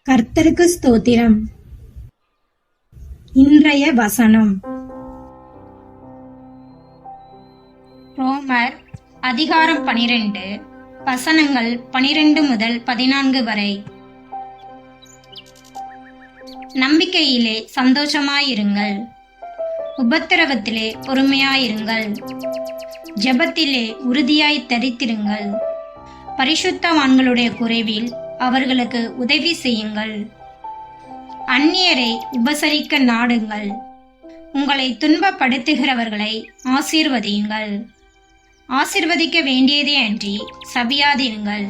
கர்த்தருக்கு ஸ்தோத்திரம். இன்றைய வசனம் ரோமர் அதிகாரம் 12 வசனங்கள் 12 முதல் 14 வரை. நம்பிக்கையிலே சந்தோஷமாயிருங்கள், உபத்திரவத்திலே பொறுமையாயிருங்கள், ஜெபத்திலே உறுதியாய் தரித்திருங்கள், பரிசுத்தவான்களுடைய குறைவில் அவர்களுக்கு உதவி செய்யுங்கள், அந்நியரை உபசரிக்க நாடுங்கள், உங்களை துன்பப்படுத்துகிறவர்களை ஆசீர்வதியுங்கள், ஆசீர்வதிக்க வேண்டியதே அன்றி சபியாதிருங்கள்.